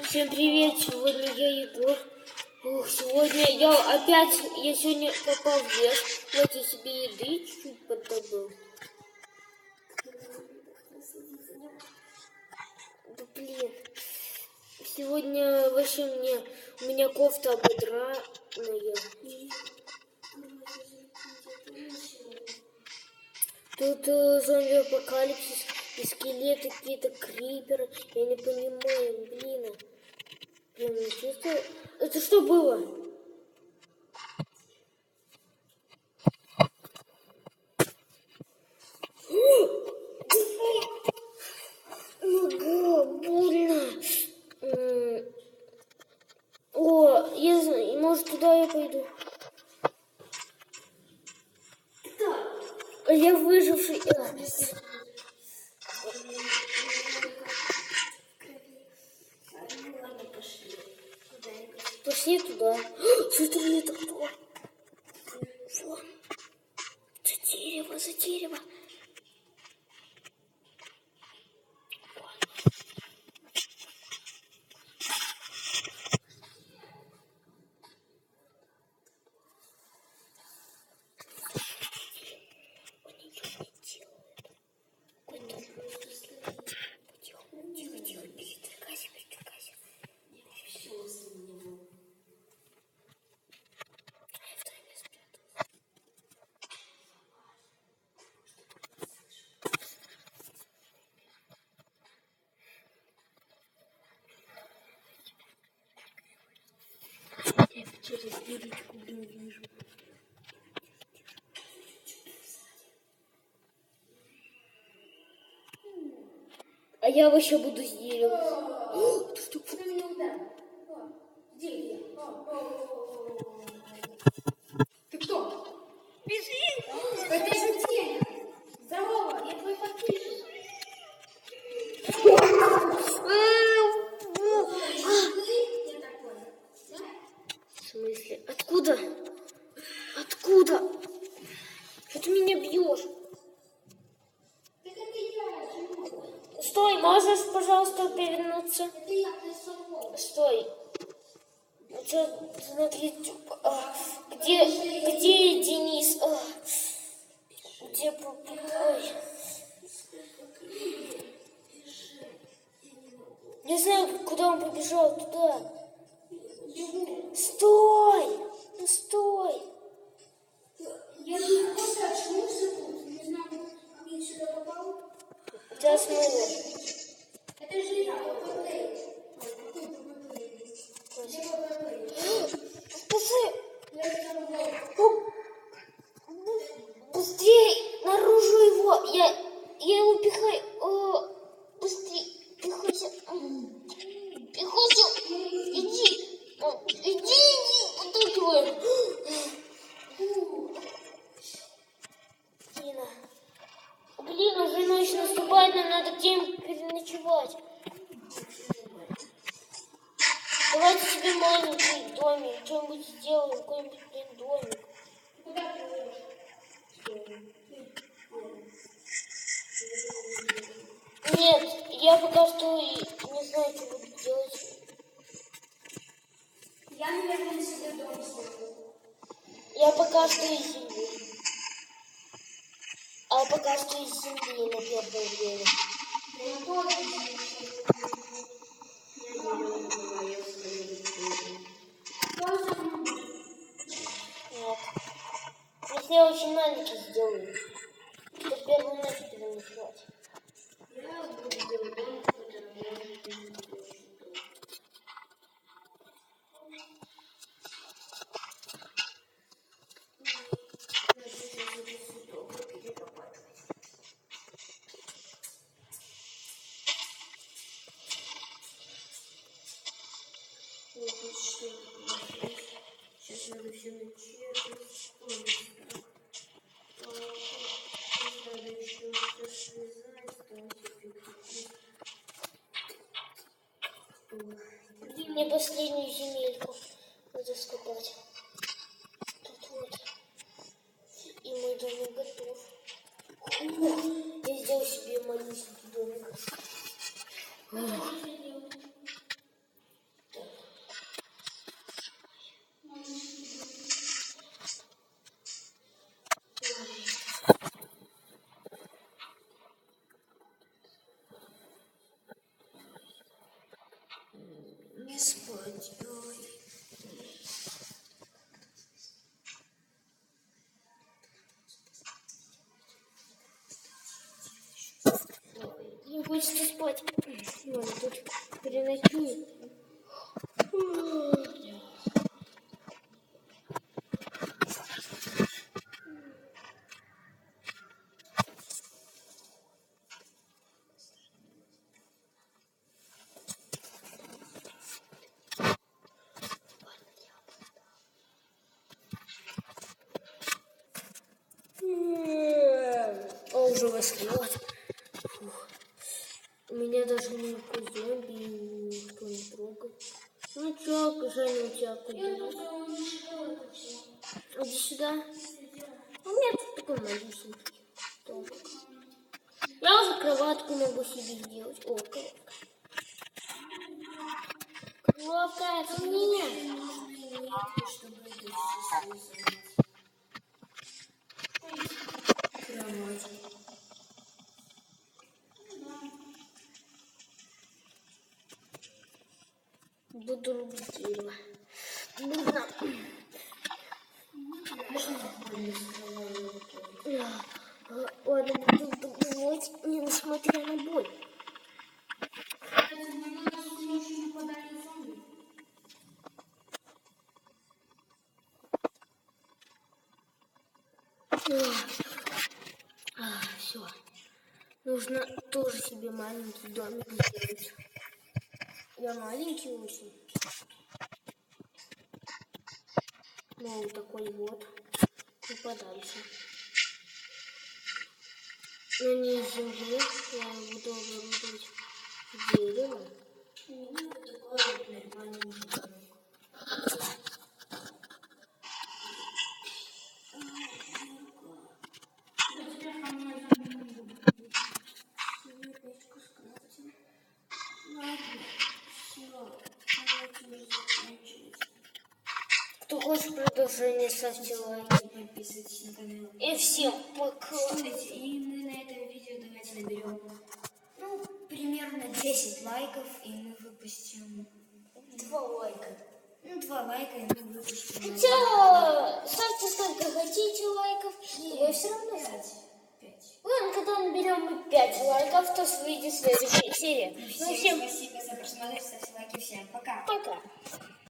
Всем привет, сегодня я Егор. Я сегодня попал в лес. Вот я себе еды чуть-чуть поддобыл. Да блин. Сегодня вообще у меня кофта ободранная. Тут зомби-апокалипсис и скелеты, какие-то криперы. Я не понимаю, блин. Я не чувствую. Это что было? Больно. О, я знаю, может туда я пойду. Я выживший. Пошли туда. Смотри, это кто? Вон. За дерево. Я через дырочку, вижу. А я вообще буду с дерева. Ты кто? Бежи! Это же тень. Здорово, я твой подписчик. В смысле? Откуда? Откуда? Что ты меня бьешь? Стой, можешь, пожалуйста, перевернуться? Это я, ты сама. Стой. Ну что, смотри, где Денис? Где Ой. Не знаю, куда он побежал, туда. Стой! Ну стой! Я тут просто очнулся тут. Не знаю, как я сюда попал. Тебя смыло. Это же я, Папа-Плей. Какой Папа-Плей? Где Папа-Плей? Спаси! Я там был. Быстрей! Наружу его! Я его пихаю. Быстрей! Пихайся! Пихайся! Иди! Подталкивай! Блин, уже ночь наступает, нам надо где-нибудь переночевать. Давайте себе маленький домик, что-нибудь сделаем, какой-нибудь домик. Куда ты идешь? Нет, я пока что не знаю, что буду делать. Я, наверное, себе дом сделаю. Я пока что из земли. А пока что из земли на первое время. Я тоже сделаю. Нет. Если я очень маленький сделаю, то первую ночь переночевать. Я буду делать дом, который может не делать. Сейчас надо все начертить. Надо еще все связать. Мне последнюю земельку надо скопать. Тут вот. И мой домик готов. Я сделал себе маленький домик. хочется спать. Ладно, тут переночую. О, уже 8 лет. Фух. Меня даже никакой зомби никто не трогает. Ну чё, Женя, у тебя куда? Иди сюда. У меня тут такой малюсенький домик. Я уже кроватку могу себе сделать. О, кроватка. Кроватка, это мне. Чтобы это все кровать. Буду рубить дерево. Нужно. Ладно, буду добывать, несмотря на боль. Все. Нужно тоже себе маленький домик сделать. Я маленький очень. Ну, вот такой вот. И подальше. На ней земле я буду оборудовать дерево. Вот такой вот нормальный домик. Кто хочет продолжение, ставьте лайки. Подписывайтесь на канал. И всем пока. Слушайте, и мы на этом видео давайте наберем, ну, примерно 10 лайков, и мы выпустим 2 лайка. Ну, 2 лайка, и мы выпустим. Хотя, ставьте сколько хотите лайков, вы все равно 5. Ладно, когда наберем 5 лайков, то выйдет следующая серия. Всем спасибо за просмотр, ставьте лайки, всем пока. Пока.